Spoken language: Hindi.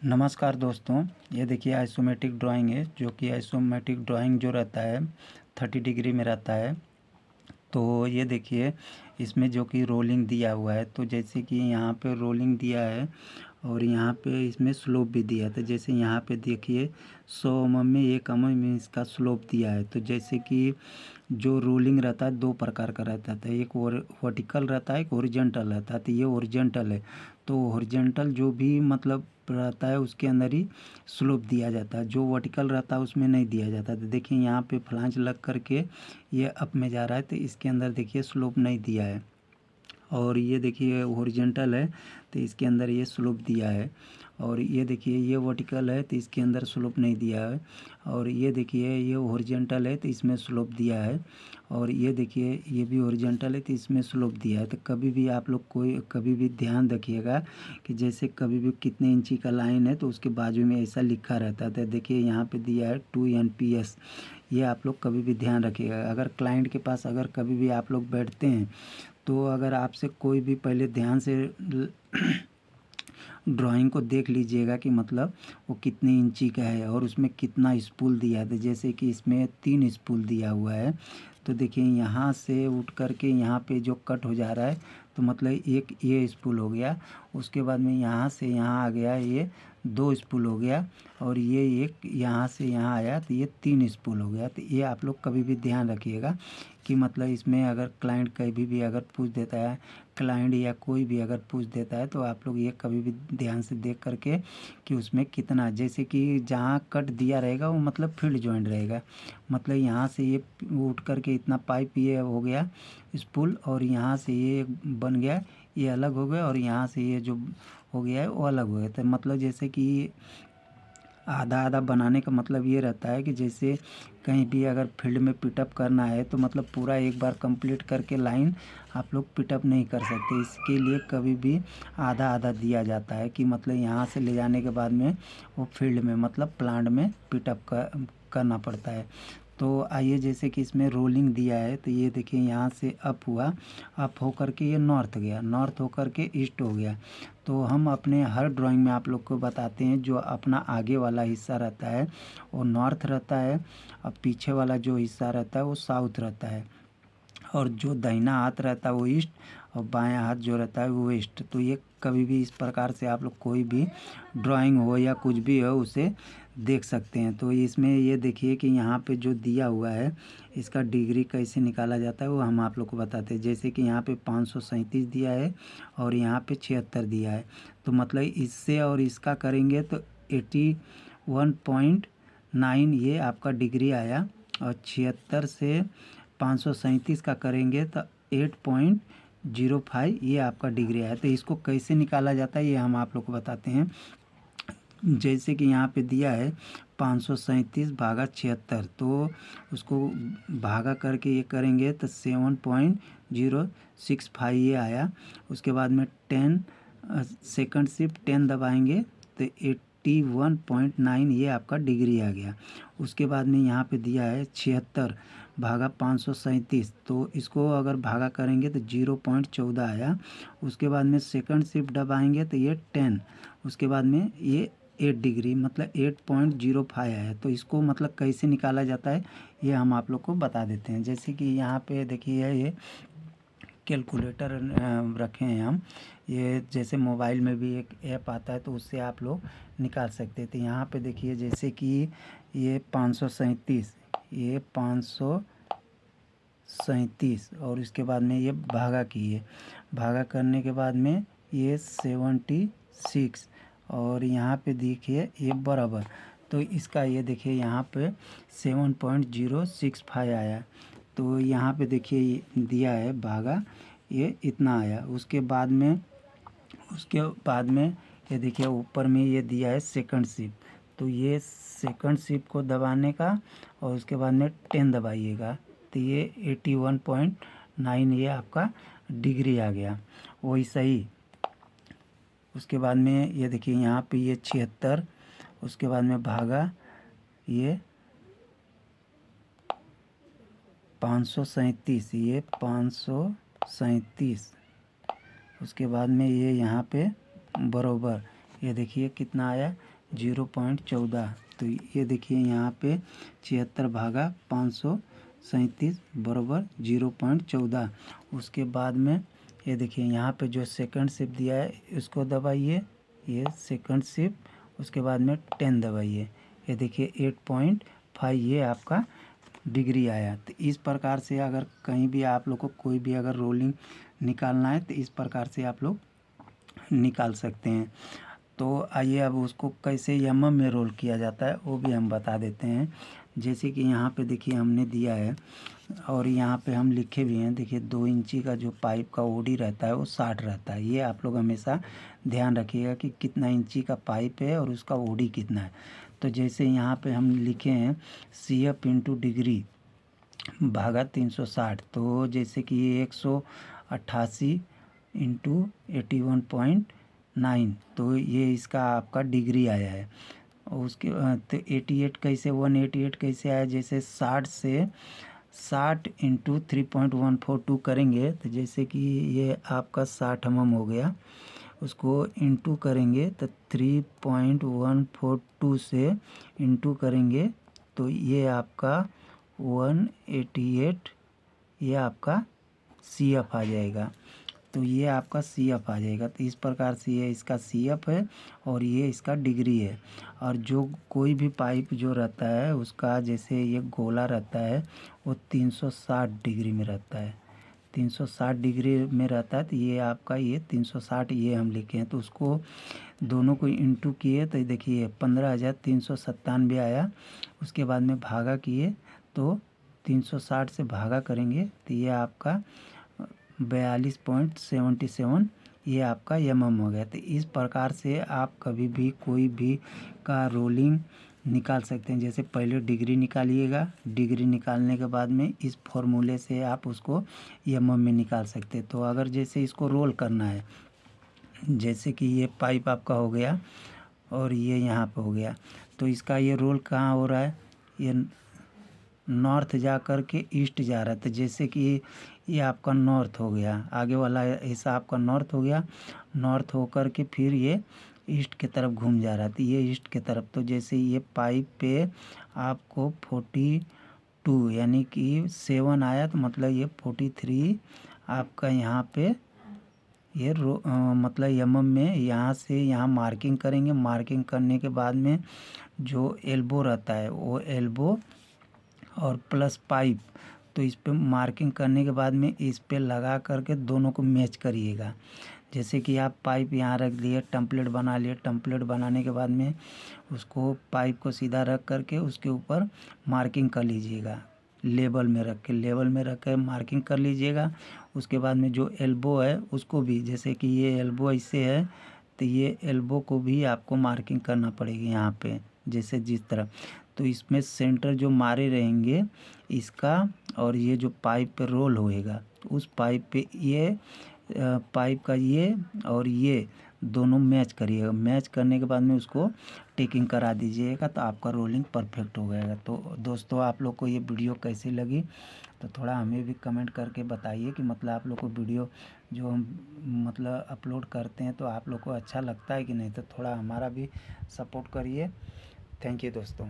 नमस्कार दोस्तों, ये देखिए आइसोमेट्रिक ड्राइंग है। जो कि आइसोमेट्रिक ड्राइंग जो रहता है 30 डिग्री में रहता है। तो ये देखिए इसमें जो कि रोलिंग दिया हुआ है, तो जैसे कि यहाँ पे रोलिंग दिया है और यहाँ पे इसमें स्लोप भी दिया है। तो जैसे यहाँ पे देखिए 100 mm में 1 mm में इसका स्लोप दिया है। तो जैसे कि जो रोलिंग रहता है दो प्रकार का रहता है, एक वर्टिकल रहता है, एक हॉरिजॉन्टल रहता है। तो ये हॉरिजॉन्टल है। तो हॉरिजॉन्टल जो भी मतलब रहता है उसके अंदर ही स्लोप दिया जाता है, जो वर्टिकल रहता है उसमें नहीं दिया जाता। तो देखिए यहाँ पे फ्लांज लग करके ये अप में जा रहा है, तो इसके अंदर देखिए स्लोप नहीं दिया है। और ये देखिए हॉरिजॉन्टल है तो इसके अंदर ये स्लोप दिया है। और ये देखिए ये वर्टिकल है तो इसके अंदर स्लोप नहीं दिया है। और ये देखिए ये हॉरिजॉन्टल है तो इसमें स्लोप दिया है। और ये देखिए ये भी हॉरिजॉन्टल है तो इसमें स्लोप दिया है। तो कभी भी आप लोग कभी भी ध्यान रखिएगा कि जैसे कभी भी कितने इंची का लाइन है तो उसके बाजू में ऐसा लिखा रहता है। तो देखिए यहाँ पे दिया है 2 NPS। ये आप लोग कभी भी ध्यान रखिएगा। अगर क्लाइंट के पास अगर कभी भी आप लोग बैठते हैं तो अगर आपसे कोई भी पहले ध्यान से ड्राइंग को देख लीजिएगा कि मतलब वो कितने इंची का है और उसमें कितना स्पूल दिया है। तो जैसे कि इसमें 3 स्पूल दिया हुआ है। तो देखिए यहाँ से उठ करके यहाँ पे जो कट हो जा रहा है तो मतलब एक ये स्पूल हो गया। उसके बाद में यहाँ से यहाँ आ गया, ये 2 स्पूल हो गया। और ये एक यहाँ से यहाँ आया तो ये 3 स्पूल हो गया। तो ये आप लोग कभी भी ध्यान रखिएगा कि मतलब इसमें अगर क्लाइंट कभी भी अगर पूछ देता है, क्लाइंट या कोई भी अगर पूछ देता है तो आप लोग ये कभी भी ध्यान से देख करके कि उसमें कितना, जैसे कि जहाँ कट दिया रहेगा वो मतलब फील्ड जॉइंट रहेगा। मतलब यहाँ से ये उठ करके इतना पाइप ये हो गया स्पूल, और यहाँ से ये बन गया, ये अलग हो गया, और यहाँ से ये जो हो गया है वो अलग हो गया। तो मतलब जैसे कि आधा आधा बनाने का मतलब ये रहता है कि जैसे कहीं भी अगर फील्ड में पिटअप करना है तो मतलब पूरा एक बार कंप्लीट करके लाइन आप लोग पिटअप नहीं कर सकते। इसके लिए कभी भी आधा आधा दिया जाता है कि मतलब यहाँ से ले जाने के बाद में वो फील्ड में मतलब प्लांट में पिटअप करना पड़ता है। तो आइए जैसे कि इसमें रोलिंग दिया है तो ये देखिए यहाँ से अप हुआ, अप हो करके ये नॉर्थ गया, नॉर्थ हो करके ईस्ट हो गया। तो हम अपने हर ड्राइंग में आप लोग को बताते हैं जो अपना आगे वाला हिस्सा रहता है वो नॉर्थ रहता है, और पीछे वाला जो हिस्सा रहता है वो साउथ रहता है, और जो दाहिना हाथ रहता है वो ईस्ट, और बायां हाथ जो रहता है वो वेस्ट। तो ये कभी भी इस प्रकार से आप लोग कोई भी ड्राइंग हो या कुछ भी हो उसे देख सकते हैं। तो इसमें ये देखिए कि यहाँ पे जो दिया हुआ है इसका डिग्री कैसे निकाला जाता है वो हम आप लोग को बताते हैं। जैसे कि यहाँ पे 537 दिया है और यहाँ पे 76 दिया है। तो मतलब इससे और इसका करेंगे तो 81.9 ये आपका डिग्री आया, और 76 से 537 का करेंगे तो 8.05 ये आपका डिग्री आया। तो इसको कैसे निकाला जाता है ये हम आप लोग को बताते हैं। जैसे कि यहाँ पे दिया है 537 भागा 76, तो उसको भागा करके ये करेंगे तो 7.065 ये आया। उसके बाद में 10 सेकंड शिफ्ट 10 दबाएंगे तो 81.9 ये आपका डिग्री आ गया। उसके बाद में यहाँ पे दिया है 76 भागा 537, तो इसको अगर भागा करेंगे तो 0.14 आया। उसके बाद में सेकंड शिफ्ट दबाएंगे तो ये 10, उसके बाद में ये 8 डिग्री मतलब 8.05 आया। तो इसको मतलब कैसे निकाला जाता है ये हम आप लोग को बता देते हैं। जैसे कि यहाँ पे देखिए ये कैलकुलेटर रखे हैं हम, ये जैसे मोबाइल में भी एक ऐप आता है तो उससे आप लोग निकाल सकते थे। यहाँ पे देखिए जैसे कि ये 537, ये 537 और इसके बाद में ये भागा किए, भागा करने के बाद में ये 76, और यहाँ पे देखिए ये बराबर। तो इसका ये देखिए यहाँ पे 7.065 आया। तो यहाँ पे देखिए दिया है भागा ये इतना आया। उसके बाद में ये देखिए ऊपर में ये दिया है सेकंड शिफ्ट, तो ये सेकंड शिफ्ट को दबाने का और उसके बाद में 10 दबाइएगा तो ये 81.9 ये आपका डिग्री आ गया। वही सही। उसके बाद में ये देखिए यहाँ पे ये 76, उसके बाद में भागा ये 537, ये 537, उसके बाद में ये यहाँ पे बरोबर ये देखिए कितना आया 0.14। तो ये देखिए यहाँ पे 76 भागा 537 बराबर 0.14। उसके बाद में ये देखिए यहाँ पे जो सेकंड शिफ्ट दिया है इसको दबाइए, ये सेकंड शिफ्ट, उसके बाद में 10 दबाइए। ये देखिए 8.5 ये आपका डिग्री आया। तो इस प्रकार से अगर कहीं भी आप लोग को कोई भी अगर रोलिंग निकालना है तो इस प्रकार से आप लोग निकाल सकते हैं। तो आइए अब उसको कैसे एमएम में रोल किया जाता है वो भी हम बता देते हैं। जैसे कि यहाँ पे देखिए हमने दिया है और यहाँ पे हम लिखे भी हैं, देखिए 2 इंची का जो पाइप का ओडी रहता है वो 60 रहता है। ये आप लोग हमेशा ध्यान रखिएगा कि कितना इंची का पाइप है और उसका ओडी कितना है। तो जैसे यहाँ पे हम लिखे हैं CF इंटू डिग्री भागा 360, तो जैसे कि ये 188 इंटू 81.9, तो ये इसका आपका डिग्री आया है। और उसके तो 88 कैसे 188 कैसे आया, जैसे 60 से 60 इंटू 3.142 करेंगे तो जैसे कि ये आपका 60 mm हो गया, उसको इंटू करेंगे तो 3.142 से इंटू करेंगे तो ये आपका 188 ये आपका CF आ जाएगा। तो ये आपका CF आ जाएगा। तो इस प्रकार से ये इसका CF है और ये इसका डिग्री है। और जो कोई भी पाइप जो रहता है उसका जैसे ये गोला रहता है वो 360 डिग्री में रहता है, 360 डिग्री में रहता है। तो ये आपका ये 360 ये हम लिखे हैं, तो उसको दोनों को इंटू किए तो देखिए 15,397 आया। उसके बाद में भागा किए तो 360 से भागा करेंगे तो ये आपका 42.77 ये आपका MM हो गया। तो इस प्रकार से आप कभी भी कोई भी का रोलिंग निकाल सकते हैं। जैसे पहले डिग्री निकालिएगा, डिग्री निकालने के बाद में इस फॉर्मूले से आप उसको MM में निकाल सकते हैं। तो अगर जैसे इसको रोल करना है, जैसे कि ये पाइप आपका हो गया और ये यहाँ पे हो गया, तो इसका ये रोल कहाँ हो रहा है, ये नॉर्थ जा कर के ईस्ट जा रहा है। तो जैसे कि ये आपका नॉर्थ हो गया, आगे वाला हिस्सा आपका नॉर्थ हो गया, नॉर्थ होकर के फिर ये ईस्ट की तरफ घूम जा रहा है, तो ये ईस्ट की तरफ। तो जैसे ये पाइप पे आपको 42 यानी कि 7 आया, तो मतलब ये 43 आपका यहाँ पे ये मतलब MM में यहाँ से यहाँ मार्किंग करेंगे। मार्किंग करने के बाद में जो एल्बो रहता है वो एल्बो और प्लस पाइप, तो इस पे मार्किंग करने के बाद में इस पे लगा करके दोनों को मैच करिएगा। जैसे कि आप पाइप यहाँ रख लिए, टेम्पलेट बना लिए, टेम्पलेट बनाने के बाद में उसको पाइप को सीधा रख करके उसके ऊपर मार्किंग कर लीजिएगा, लेवल में रख के, लेवल में रख कर मार्किंग कर लीजिएगा। उसके बाद में जो एल्बो है उसको भी, जैसे कि ये एल्बो ऐसे है तो ये एल्बो को भी आपको मार्किंग करना पड़ेगी यहाँ पे, जैसे जिस तरह। तो इसमें सेंटर जो मारे रहेंगे इसका और ये जो पाइप पे रोल होएगा तो उस पाइप पे ये पाइप का ये और ये दोनों मैच करिएगा। मैच करने के बाद में उसको टेकिंग करा दीजिएगा तो आपका रोलिंग परफेक्ट हो जाएगा। तो दोस्तों आप लोग को ये वीडियो कैसी लगी तो थोड़ा हमें भी कमेंट करके बताइए कि मतलब आप लोग को वीडियो जो हम मतलब अपलोड करते हैं तो आप लोग को अच्छा लगता है कि नहीं, तो थोड़ा हमारा भी सपोर्ट करिए। थैंक यू दोस्तों।